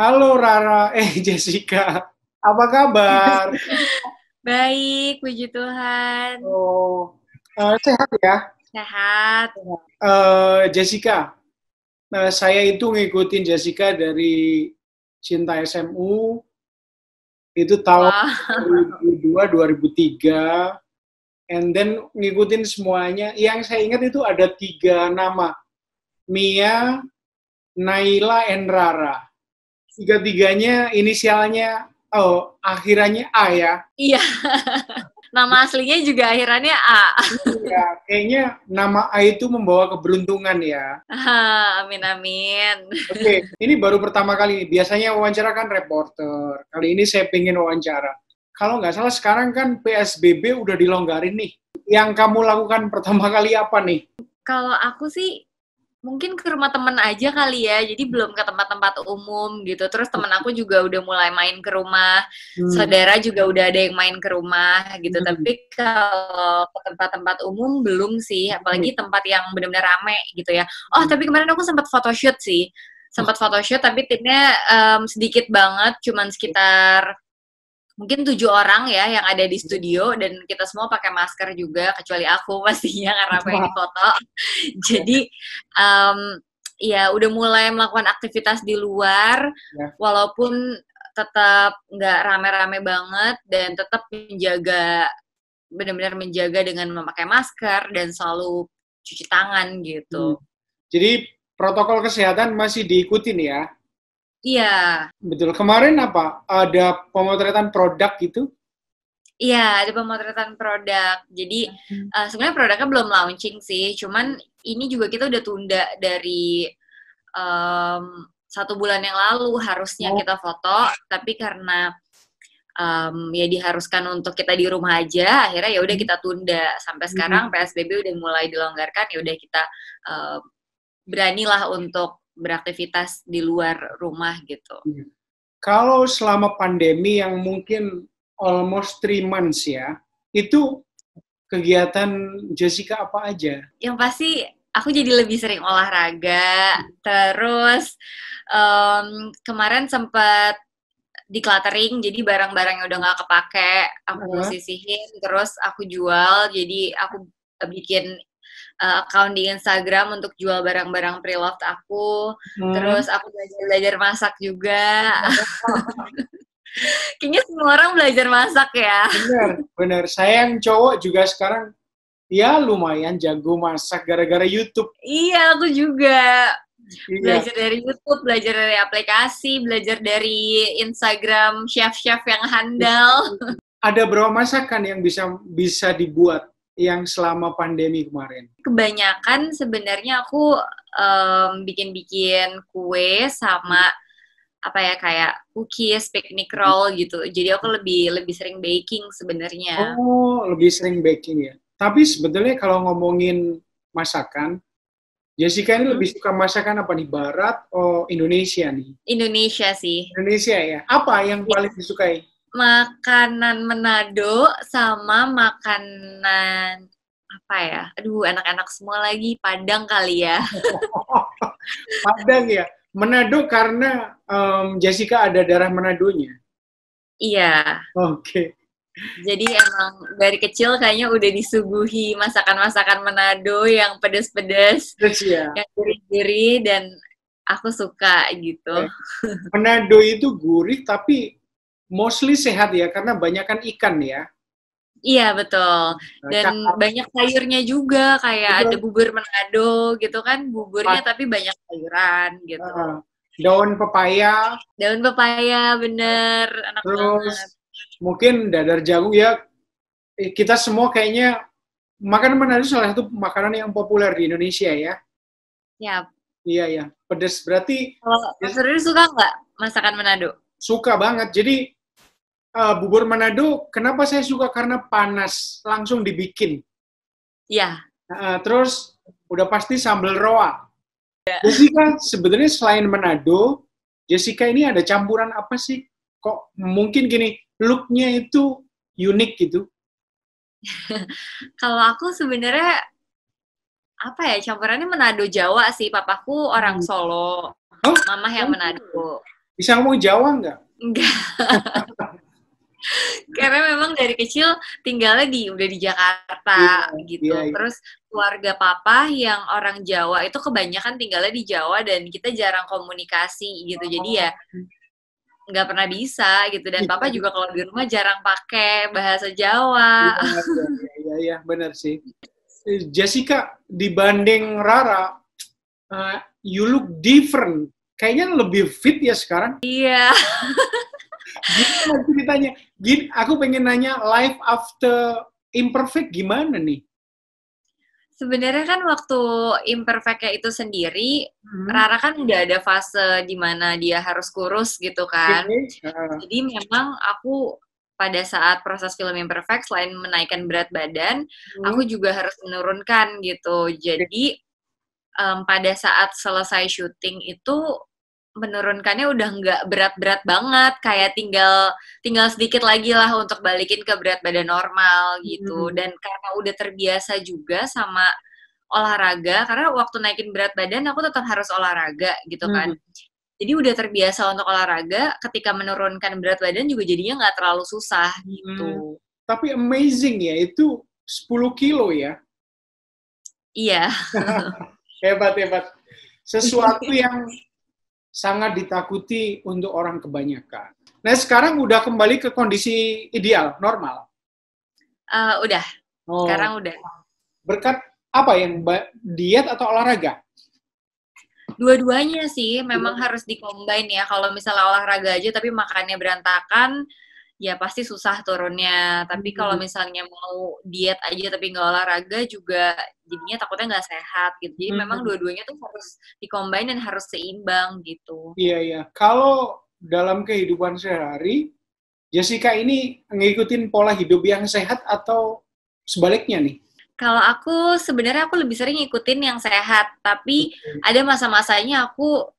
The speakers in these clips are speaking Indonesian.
Halo Rara, Jessica, apa kabar? Baik, puji Tuhan. Oh, sehat ya? Sehat. Jessica, saya itu ngikutin Jessica dari Cinta SMU, itu tahun Wah, 2002, 2003, and then ngikutin semuanya. Yang saya ingat itu ada 3 nama, Mia, Naila, and Rara. Tiga-tiganya inisialnya, akhirannya A ya. iya. Nama aslinya juga akhirannya A. Iya, kayaknya nama A itu membawa keberuntungan ya. Amin, amin. Oke, ini baru pertama kali nih. Biasanya wawancara kan reporter. Kali ini saya pengen wawancara. Kalau nggak salah sekarang kan PSBB udah dilonggarin nih. Yang kamu lakukan pertama kali apa nih? Kalau aku sih mungkin ke rumah temen aja kali ya, jadi belum ke tempat-tempat umum gitu. Terus temen aku juga udah mulai main ke rumah, Hmm, saudara juga udah ada yang main ke rumah gitu. hmm, Tapi kalau ke tempat-tempat umum belum sih, hmm. apalagi tempat yang benar-benar rame gitu ya. Oh, tapi kemarin aku sempat photoshoot sih. Sempat photoshoot tapi timnya sedikit banget, cuman sekitar mungkin 7 orang ya yang ada di studio dan kita semua pakai masker juga kecuali aku pastinya karena aku yang difoto. Jadi um, ya udah mulai melakukan aktivitas di luar Ya. walaupun tetap nggak rame-rame banget dan tetap menjaga benar-benar menjaga dengan memakai masker dan selalu cuci tangan Hmm. gitu. Jadi protokol kesehatan masih diikutin ya? Iya, Betul. Kemarin apa? Ada pemotretan produk gitu? iya, ada pemotretan produk. Jadi sebenarnya produknya belum launching sih, cuman ini juga kita udah tunda dari 1 bulan yang lalu harusnya Oh, kita foto, tapi karena ya diharuskan untuk kita di rumah aja, akhirnya ya udah kita tunda. Sampai sekarang hmm. PSBB udah mulai dilonggarkan, ya udah kita beranilah untuk beraktivitas di luar rumah gitu. Kalau selama pandemi yang mungkin almost 3 months ya, itu kegiatan Jessica apa aja? Yang pasti aku jadi lebih sering olahraga, terus kemarin sempat decluttering, jadi barang-barang yang udah nggak kepake aku Hah? sisihin, terus aku jual, jadi aku bikin account di Instagram untuk jual barang-barang pre-loved aku, Hmm, terus aku belajar masak juga. Kayaknya semua orang belajar masak ya. bener, bener. Saya yang cowok juga sekarang ya lumayan jago masak gara-gara YouTube. Iya, aku juga. Iya. Belajar dari YouTube, belajar dari aplikasi, belajar dari Instagram chef-chef yang handal. Ada berapa masakan yang bisa bisa dibuat yang selama pandemi kemarin? Kebanyakan sebenarnya aku bikin-bikin kue sama apa ya kayak cookies, picnic roll gitu. Jadi aku lebih lebih sering baking sebenarnya. Oh, lebih sering baking ya. Tapi sebetulnya kalau ngomongin masakan, Jessica ini Hmm? lebih suka masakan apa nih? Barat atau Indonesia nih? Indonesia sih. Indonesia ya. Apa yang Ya, paling disukai? makanan Manado sama makanan apa ya? Aduh, enak-enak semua lagi. Padang kali ya. Padang ya. Manado karena Jessica ada darah Manadonya. Iya. Oke. Jadi emang dari kecil kayaknya udah disuguhi masakan-masakan Manado yang pedes-pedes, Terus ya. yang gurih-gurih dan aku suka gitu. Manado itu gurih tapi mostly sehat ya karena banyakkan ikan ya. Iya betul. Dan Cakap. banyak sayurnya juga kayak ada Betul. bubur Manado gitu kan, buburnya tapi banyak sayuran gitu. Daun pepaya, Daun pepaya bener, enak banget. terus mungkin dadar jagung ya. Kita semua kayaknya makanan Manado salah satu makanan yang populer di Indonesia ya. Ya, Iya ya, pedas berarti kalau ya, Mas Rudi suka nggak masakan Manado? suka banget. Jadi bubur Manado, kenapa saya suka karena panas, langsung dibikin. Iya. Terus udah pasti sambal roa. Jessica sebenarnya selain Manado, Jessica ini ada campuran apa sih? Kok mungkin gini, looknya itu unik gitu? Kalau aku sebenarnya apa ya campurannya Manado Jawa sih. Papaku orang Hmm. Solo, Oh, mama yang Manado. Bisa ngomong Jawa nggak? Enggak. Karena memang dari kecil tinggalnya udah di Jakarta gitu. Iya, iya. Terus keluarga papa yang orang Jawa itu kebanyakan tinggalnya di Jawa dan kita jarang komunikasi gitu. Jadi ya nggak pernah bisa gitu. Dan papa juga kalau di rumah jarang pakai bahasa Jawa. Iya, benar sih. Jessica, dibanding Rara, you look different. Kayaknya lebih fit ya sekarang. Iya. Gimana ceritanya? Aku pengen nanya, life after imperfect gimana nih? Sebenarnya kan waktu imperfect-nya itu sendiri, Rara kan udah ada fase di mana dia harus kurus gitu kan. Jadi memang aku pada saat proses film imperfect, selain menaikkan berat badan, aku juga harus menurunkan gitu. Jadi pada saat selesai syuting itu menurunkannya udah nggak berat-berat banget, kayak tinggal sedikit lagi lah untuk balikin ke berat badan normal gitu. Dan karena udah terbiasa juga sama olahraga, karena waktu naikin berat badan aku tetap harus olahraga gitu kan. Jadi udah terbiasa untuk olahraga, ketika menurunkan berat badan juga jadinya nggak terlalu susah gitu. Tapi amazing ya, itu 10 kilo ya? Iya. Hebat. Sesuatu yang sangat ditakuti untuk orang kebanyakan. Nah, sekarang udah kembali ke kondisi ideal, normal? Udah. Sekarang udah. Berkat apa yang diet atau olahraga? Dua-duanya sih, memang harus di-combine ya. Kalau misalnya olahraga aja tapi makannya berantakan, ya pasti susah turunnya. Tapi kalau misalnya mau diet aja tapi nggak olahraga juga jadinya takutnya nggak sehat gitu. Jadi memang dua-duanya tuh harus di-combine dan harus seimbang gitu. Iya. Kalau dalam kehidupan sehari, Jessica ini ngikutin pola hidup yang sehat atau sebaliknya nih? Kalau aku sebenarnya aku lebih sering ngikutin yang sehat, tapi ada masa-masanya aku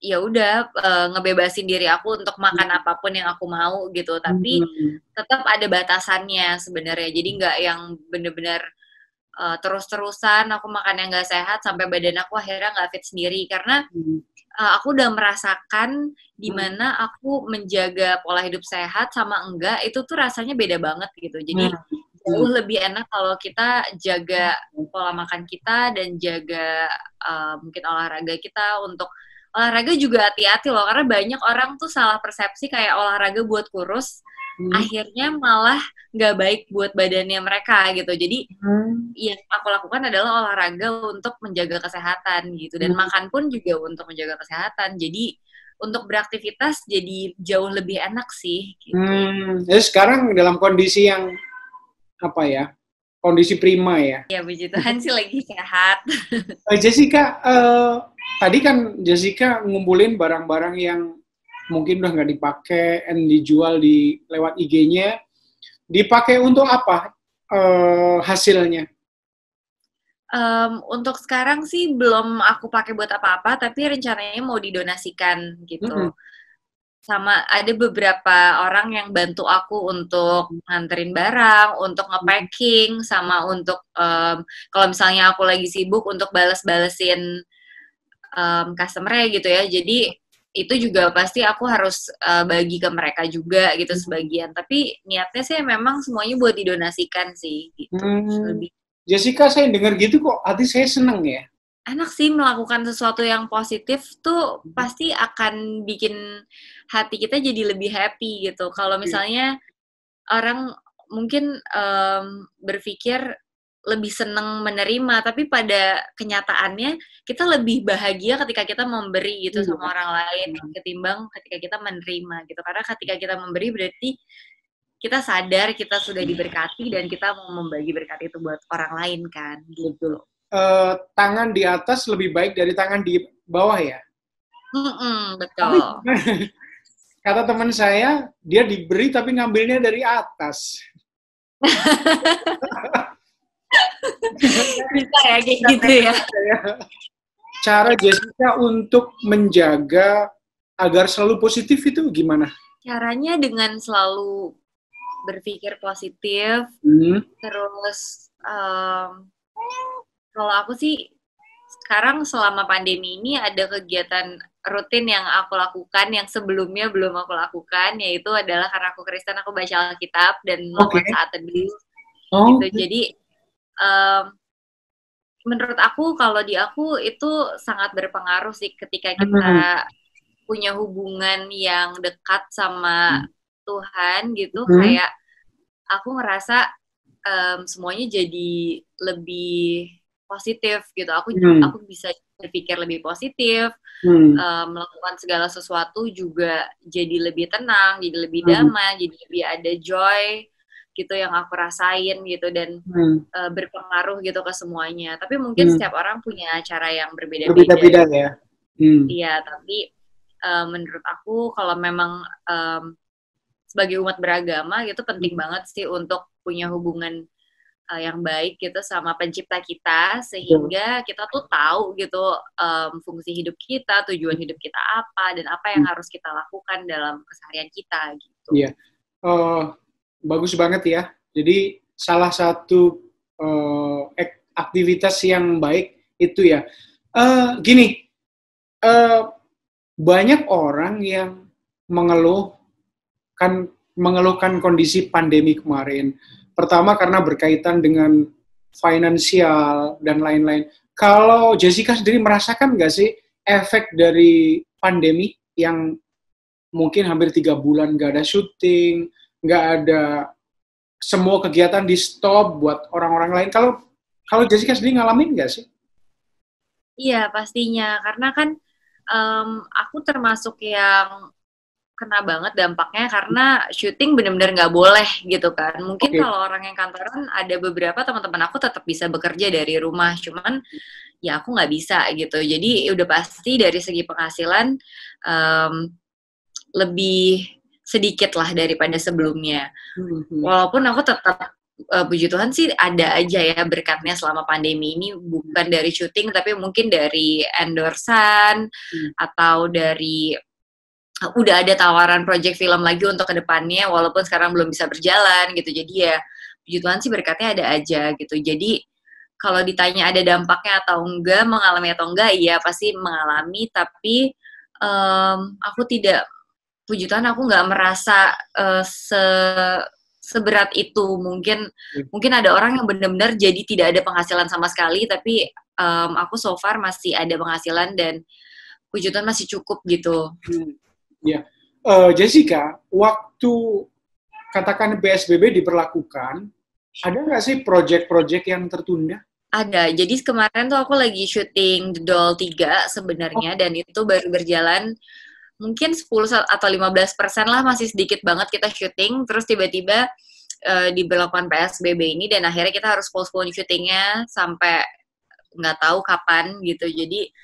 ya udah ngebebasin diri aku untuk makan apapun yang aku mau gitu, tapi tetap ada batasannya sebenarnya. Jadi nggak yang bener-bener terus-terusan aku makan yang nggak sehat sampai badan aku akhirnya nggak fit sendiri, karena aku udah merasakan dimana aku menjaga pola hidup sehat sama enggak itu tuh rasanya beda banget gitu. Jadi jauh lebih enak kalau kita jaga pola makan kita dan jaga mungkin olahraga kita. Untuk olahraga juga hati-hati loh, karena banyak orang tuh salah persepsi kayak olahraga buat kurus, akhirnya malah nggak baik buat badannya mereka gitu. Jadi yang aku lakukan adalah olahraga untuk menjaga kesehatan gitu, dan makan pun juga untuk menjaga kesehatan. Jadi untuk beraktivitas jadi jauh lebih enak sih gitu. Jadi sekarang dalam kondisi yang apa ya, kondisi prima ya? Ya puji Tuhan sih lagi sehat. Jessica, tadi kan Jessica ngumpulin barang-barang yang mungkin udah nggak dipakai dan dijual lewat IG-nya. Dipakai untuk apa hasilnya? Untuk sekarang sih belum aku pakai buat apa-apa, tapi rencananya mau didonasikan gitu. Sama ada beberapa orang yang bantu aku untuk nganterin barang, untuk nge-packing, sama untuk kalau misalnya aku lagi sibuk untuk bales-balesin customer-nya gitu ya. Jadi itu juga pasti aku harus bagi ke mereka juga gitu sebagian. Tapi niatnya sih memang semuanya buat didonasikan sih gitu. Lebih. Jessica, saya dengar gitu kok hati saya seneng ya. Enak sih melakukan sesuatu yang positif tuh pasti akan bikin hati kita jadi lebih happy gitu. Kalau misalnya orang mungkin berpikir lebih seneng menerima, tapi pada kenyataannya kita lebih bahagia ketika kita memberi gitu sama orang lain ketimbang ketika kita menerima gitu. Karena ketika kita memberi berarti kita sadar kita sudah diberkati dan kita mau membagi berkat itu buat orang lain kan. Gitu. Tangan di atas lebih baik dari tangan di bawah ya? Betul. Kata teman saya, dia diberi tapi ngambilnya dari atas. Bisa ya kayak gitu ya. Cara Jessica untuk menjaga agar selalu positif itu gimana? Caranya dengan selalu berpikir positif, terus kalau aku sih sekarang selama pandemi ini ada kegiatan rutin yang aku lakukan yang sebelumnya belum aku lakukan, yaitu adalah karena aku Kristen, aku baca Alkitab dan melakukan saat teduh gitu. Jadi menurut aku kalau di aku itu sangat berpengaruh sih ketika kita punya hubungan yang dekat sama Tuhan gitu. Kayak aku ngerasa semuanya jadi lebih positif gitu. Aku bisa berpikir lebih positif, melakukan segala sesuatu juga jadi lebih tenang, jadi lebih damai, jadi lebih ada joy gitu yang aku rasain gitu, dan berpengaruh gitu ke semuanya. Tapi mungkin setiap orang punya cara yang berbeda-beda ya. Iya, tapi menurut aku kalau memang sebagai umat beragama gitu penting banget sih untuk punya hubungan yang baik gitu sama pencipta kita, sehingga kita tuh tahu gitu fungsi hidup kita, tujuan hidup kita apa, dan apa yang harus kita lakukan dalam keseharian kita gitu. Iya, bagus banget ya. Jadi salah satu aktivitas yang baik itu ya. Gini, banyak orang yang mengeluhkan kondisi pandemi kemarin. Pertama karena berkaitan dengan finansial dan lain-lain. Kalau Jessica sendiri merasakan nggak sih efek dari pandemi yang mungkin hampir 3 bulan nggak ada syuting, nggak ada, semua kegiatan di stop buat orang-orang lain. Kalau Jessica sendiri ngalamin nggak sih? Iya, pastinya. Karena kan aku termasuk yang kena banget dampaknya karena syuting benar-benar nggak boleh gitu kan. Mungkin kalau orang yang kantoran ada beberapa teman-teman aku tetap bisa bekerja dari rumah, cuman ya aku nggak bisa gitu. Jadi udah pasti dari segi penghasilan lebih sedikit lah daripada sebelumnya. Walaupun aku tetap puji Tuhan sih ada aja ya berkatnya selama pandemi ini, bukan dari syuting tapi mungkin dari endorsan atau dari udah ada tawaran project film lagi untuk kedepannya, walaupun sekarang belum bisa berjalan gitu. Jadi ya puji Tuhan sih berkatnya ada aja gitu. Jadi kalau ditanya ada dampaknya atau enggak, mengalami atau enggak, iya pasti mengalami. Tapi aku tidak, puji Tuhan aku nggak merasa seberat itu. Mungkin ada orang yang benar-benar jadi tidak ada penghasilan sama sekali, tapi aku so far masih ada penghasilan dan puji Tuhan masih cukup gitu. Ya, Jessica, waktu katakan PSBB diberlakukan, ada nggak sih proyek-proyek yang tertunda? Ada. Jadi kemarin tuh aku lagi syuting The Doll 3 sebenarnya, dan itu baru berjalan mungkin 10 atau 15% lah, masih sedikit banget kita syuting, terus tiba-tiba diberlakukan PSBB ini, dan akhirnya kita harus postpone syutingnya sampai nggak tahu kapan gitu. Jadi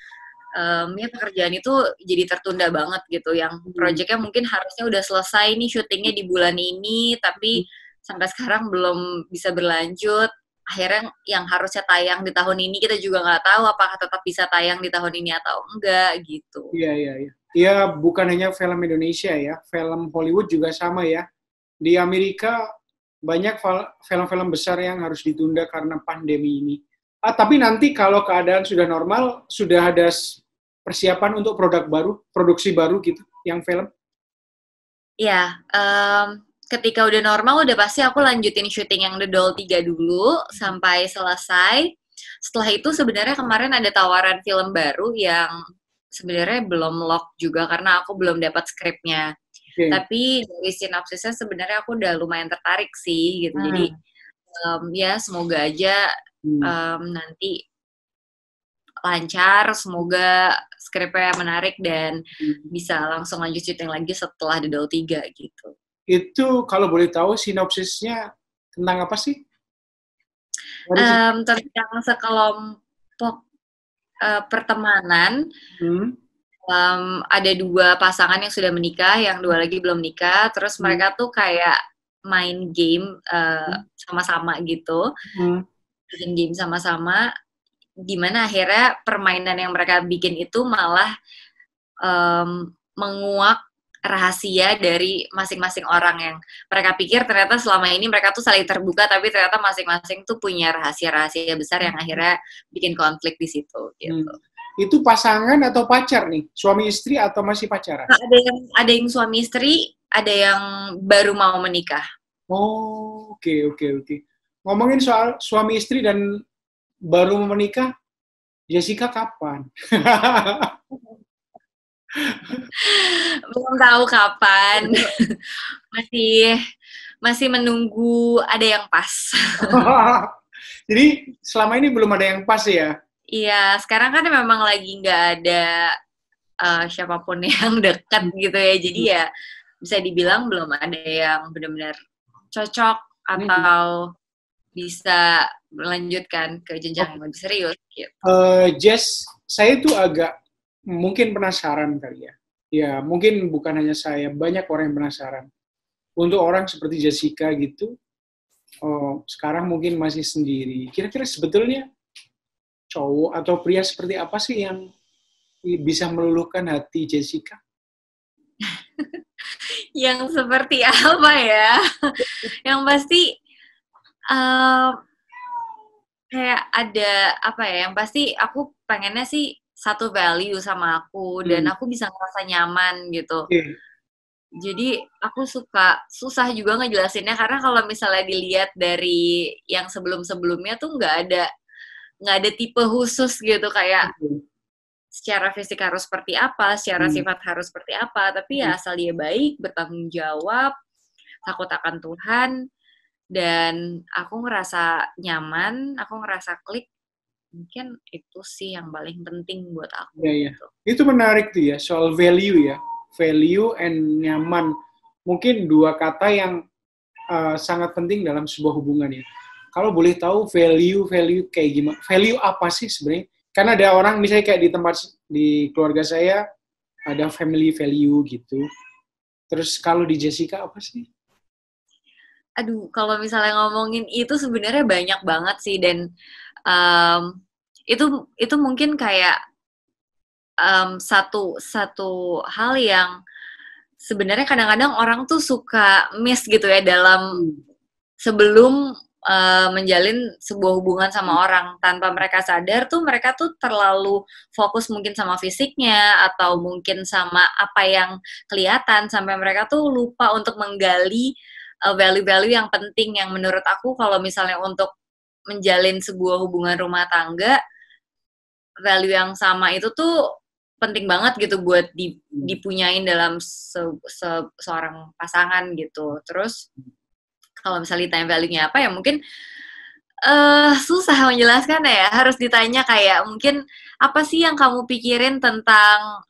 ya pekerjaan itu jadi tertunda banget gitu. Yang proyeknya mungkin harusnya udah selesai nih syutingnya di bulan ini, tapi sampai sekarang belum bisa berlanjut. Akhirnya yang harusnya tayang di tahun ini kita juga nggak tahu apakah tetap bisa tayang di tahun ini atau enggak gitu. Iya. Iya, bukan hanya film Indonesia ya, film Hollywood juga sama ya. Di Amerika banyak film-film besar yang harus ditunda karena pandemi ini. Tapi nanti kalau keadaan sudah normal, sudah ada persiapan untuk produk baru, produksi baru gitu, yang film? Ya, ketika udah normal, udah pasti aku lanjutin syuting yang The Doll 3 dulu, sampai selesai. Setelah itu sebenarnya kemarin ada tawaran film baru yang sebenarnya belum lock juga, karena aku belum dapat skripnya. Tapi dari sinopsisnya sebenarnya aku udah lumayan tertarik sih, gitu. Jadi, ya semoga aja nanti lancar, semoga skripnya menarik dan bisa langsung lanjut syuting lagi setelah The Doll 3 gitu. Itu kalau boleh tahu sinopsisnya tentang apa sih? Tentang sekelompok pertemanan. Ada 2 pasangan yang sudah menikah, yang 2 lagi belum menikah, terus mereka tuh kayak main game sama-sama gitu. Bikin game sama-sama, dimana akhirnya permainan yang mereka bikin itu malah menguak rahasia dari masing-masing orang yang mereka pikir ternyata selama ini mereka tuh saling terbuka, tapi ternyata masing-masing tuh punya rahasia-rahasia besar yang akhirnya bikin konflik di situ gitu. Itu pasangan atau pacar nih? Suami istri atau masih pacaran? Nah, ada yang suami istri, ada yang baru mau menikah. Oh, oke. Ngomongin soal suami istri dan baru mau menikah, Jessica kapan? Belum tahu kapan. masih menunggu ada yang pas. Jadi selama ini belum ada yang pas ya? Iya, sekarang kan memang lagi nggak ada siapapun yang dekat gitu ya. Jadi ya bisa dibilang belum ada yang benar-benar cocok atau bisa melanjutkan ke jenjang yang lebih serius gitu. Jess, saya tuh agak mungkin penasaran kali ya. Ya, mungkin bukan hanya saya, banyak orang yang penasaran. Untuk orang seperti Jessica gitu, sekarang mungkin masih sendiri. Kira-kira sebetulnya cowok atau pria seperti apa sih yang bisa meluluhkan hati Jessica? Yang seperti apa ya? Yang pasti kayak ada apa ya? Yang pasti aku pengennya sih satu value sama aku dan aku bisa ngerasa nyaman gitu. Jadi aku susah juga ngejelasinnya karena kalau misalnya dilihat dari yang sebelum-sebelumnya tuh nggak ada tipe khusus gitu kayak secara fisik harus seperti apa, secara sifat harus seperti apa, tapi ya asal dia baik, bertanggung jawab, takut akan Tuhan, dan aku ngerasa nyaman, aku ngerasa klik, mungkin itu sih yang paling penting buat aku. Ya. Gitu. Itu menarik tuh ya, soal value ya, value and nyaman. Mungkin dua kata yang sangat penting dalam sebuah hubungan ya. Kalau boleh tahu value kayak gimana? Value apa sih sebenarnya? Karena ada orang misalnya kayak di keluarga saya ada family value gitu. Terus kalau di Jessica apa sih? Aduh, kalau misalnya ngomongin itu sebenarnya banyak banget sih dan itu mungkin kayak satu hal yang sebenarnya kadang-kadang orang tuh suka miss gitu ya dalam sebelum menjalin sebuah hubungan sama orang tanpa mereka sadar tuh mereka tuh terlalu fokus mungkin sama fisiknya atau mungkin sama apa yang kelihatan sampai mereka tuh lupa untuk menggali value-value yang penting yang menurut aku kalau misalnya untuk menjalin sebuah hubungan rumah tangga value yang sama itu tuh penting banget gitu buat dipunyain dalam seorang pasangan gitu. Terus kalau misalnya ditanya value-nya apa ya mungkin susah menjelaskan ya. Harus ditanya kayak mungkin apa sih yang kamu pikirin tentang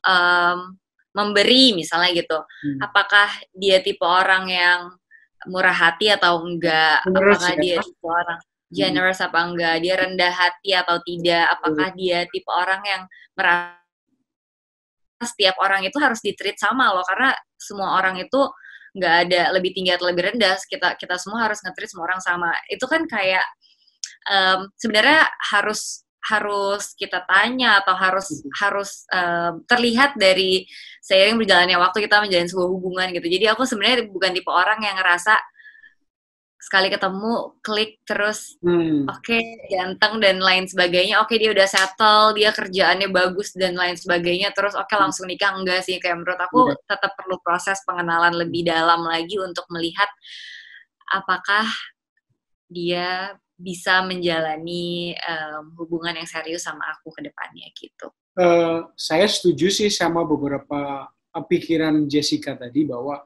memberi misalnya gitu. Apakah dia tipe orang yang murah hati atau enggak? Apakah dia tipe orang generous apa enggak? Dia rendah hati atau tidak? Apakah dia tipe orang yang merasa setiap orang itu harus di-treat sama loh karena semua orang itu nggak ada lebih tinggi atau lebih rendah, kita semua harus nge-treat semua orang sama. Itu kan kayak sebenarnya harus kita tanya atau harus terlihat dari seiring berjalannya waktu kita menjalin sebuah hubungan gitu. Jadi aku sebenarnya bukan tipe orang yang ngerasa sekali ketemu klik terus oke, ganteng dan lain sebagainya, oke dia udah settle, dia kerjaannya bagus dan lain sebagainya, terus oke langsung nikah. Enggak sih, kayak menurut aku tetap perlu proses pengenalan lebih dalam lagi untuk melihat apakah dia bisa menjalani hubungan yang serius sama aku ke depannya gitu. Saya setuju sih sama beberapa pikiran Jessica tadi bahwa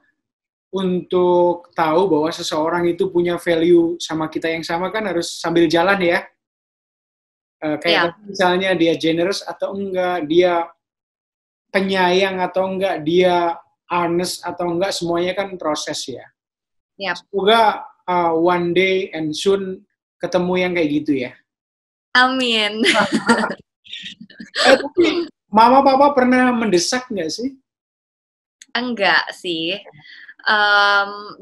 untuk tahu bahwa seseorang itu punya value sama kita yang sama kan harus sambil jalan ya. Kayak misalnya dia generous atau enggak, dia penyayang atau enggak, dia honest atau enggak, semuanya kan proses ya. Semoga one day and soon ketemu yang kayak gitu ya. Amin. Tapi mama papa pernah mendesak nggak sih? Enggak sih.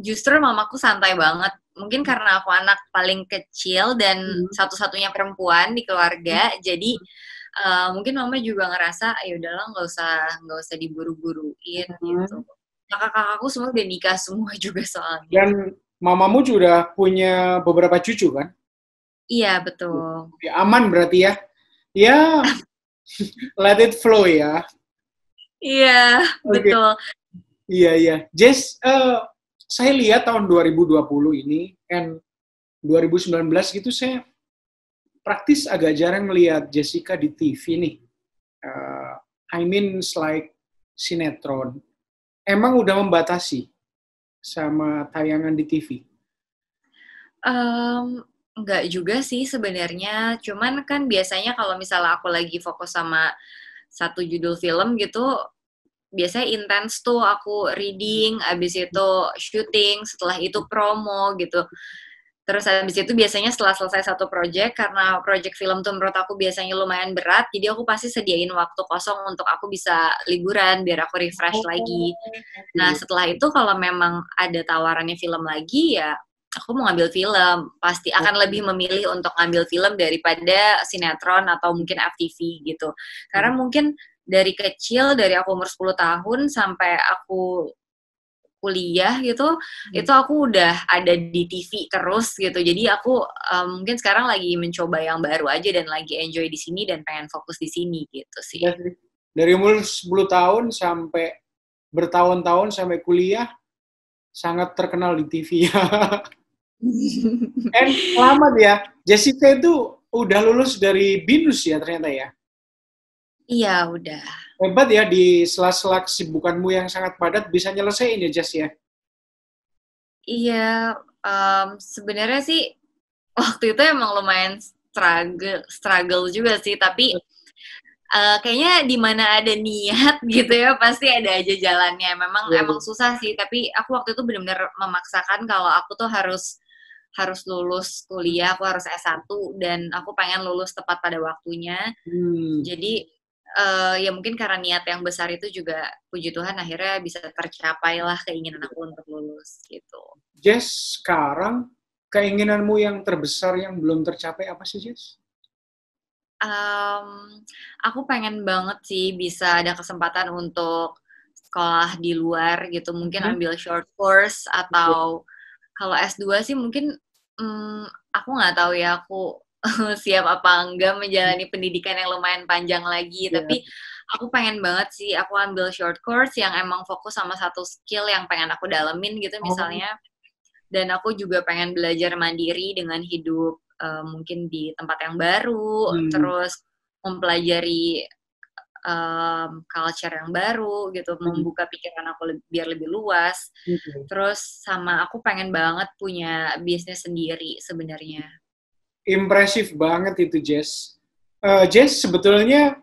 Justru mamaku santai banget. Mungkin karena aku anak paling kecil dan satu-satunya perempuan di keluarga, jadi mungkin mama juga ngerasa, ya udahlah nggak usah diburu-buruin gitu. kakak-kakakku semua udah nikah semua juga soalnya. Dan mamamu juga punya beberapa cucu kan? Iya, betul. Ya, aman berarti ya. Ya, let it flow ya. Iya, Oke. betul. Iya, iya. Jess, saya lihat tahun 2020 ini, kan 2019 gitu saya praktis agak jarang melihat Jessica di TV nih. I mean, like sinetron. Emang udah membatasi sama tayangan di TV? Enggak juga sih sebenarnya. Cuman kan biasanya kalau misalnya aku lagi fokus sama satu judul film gitu, biasanya intens tuh aku reading, abis itu syuting, setelah itu promo gitu. Terus abis itu biasanya setelah selesai satu project, karena project film tuh menurut aku biasanya lumayan berat, jadi aku pasti sediain waktu kosong untuk aku bisa liburan, biar aku refresh lagi. Nah, Oke. setelah itu kalau memang ada tawarannya film lagi, ya aku mau ngambil film. Pasti akan lebih memilih untuk ngambil film daripada sinetron atau mungkin FTV gitu. Karena mungkin dari kecil, dari aku umur 10 tahun sampai aku kuliah gitu, itu aku udah ada di TV terus gitu. Jadi aku mungkin sekarang lagi mencoba yang baru aja dan lagi enjoy di sini dan pengen fokus di sini gitu sih. Dari umur 10 tahun sampai bertahun-tahun sampai kuliah, sangat terkenal di TV ya. Selamat ya. Jessica itu udah lulus dari BINUS ya ternyata ya. Iya, udah. Hebat ya, di sela-sela kesibukanmu yang sangat padat bisa nyelesain ya, Jess ya. Iya, sebenarnya sih waktu itu emang lumayan struggle juga sih, tapi kayaknya di mana ada niat gitu ya pasti ada aja jalannya. Emang susah sih, tapi aku waktu itu benar-benar memaksakan kalau aku tuh harus lulus kuliah, aku harus S1 dan aku pengen lulus tepat pada waktunya. Jadi ya mungkin karena niat yang besar itu juga puji Tuhan akhirnya bisa tercapai lah keinginan aku untuk lulus gitu. Jess, sekarang keinginanmu yang terbesar yang belum tercapai apa sih, Jess? Aku pengen banget sih bisa ada kesempatan untuk sekolah di luar gitu, mungkin ambil short course atau kalau S2 sih mungkin aku nggak tahu ya aku siap apa enggak menjalani pendidikan yang lumayan panjang lagi, tapi aku pengen banget sih aku ambil short course yang emang fokus sama satu skill yang pengen aku dalemin gitu misalnya, dan aku juga pengen belajar mandiri dengan hidup mungkin di tempat yang baru, terus mempelajari culture yang baru gitu, membuka pikiran aku biar lebih luas. Terus sama aku pengen banget punya bisnis sendiri sebenarnya. Impresif banget itu, Jess. Jess, sebetulnya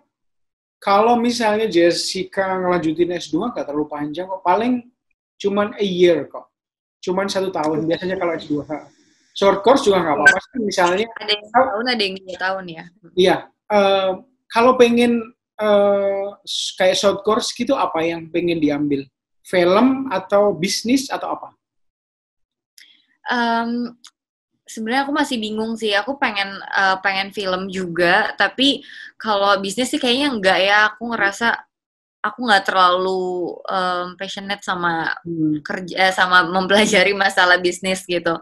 kalau misalnya Jessica ngelanjutin S2 nggak terlalu panjang kok, paling cuman a year kok. Cuman 1 tahun, biasanya kalau S2. Short course juga nggak apa-apa sih, misalnya. Ada yang tahun, ada yang 2 tahun ya. Iya, kalau pengen kayak short course gitu, apa yang pengen diambil? Film atau bisnis atau apa? Sebenarnya aku masih bingung sih. Aku pengen film juga, tapi kalau bisnis sih kayaknya enggak ya. Aku ngerasa aku nggak terlalu passionate sama kerja, sama mempelajari masalah bisnis gitu.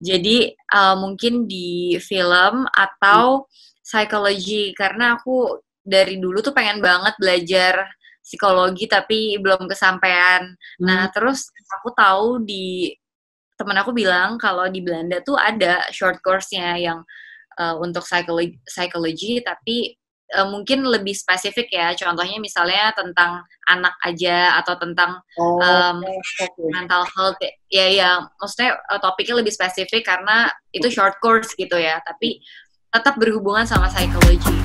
Jadi mungkin di film atau psikologi, karena aku dari dulu tuh pengen banget belajar psikologi tapi belum kesampaian. Nah terus aku tahu temen aku bilang kalau di Belanda tuh ada short course-nya yang untuk psikologi tapi mungkin lebih spesifik ya, contohnya misalnya tentang anak aja atau tentang mental health ya maksudnya topiknya lebih spesifik karena itu short course gitu ya, tapi tetap berhubungan sama psikologi.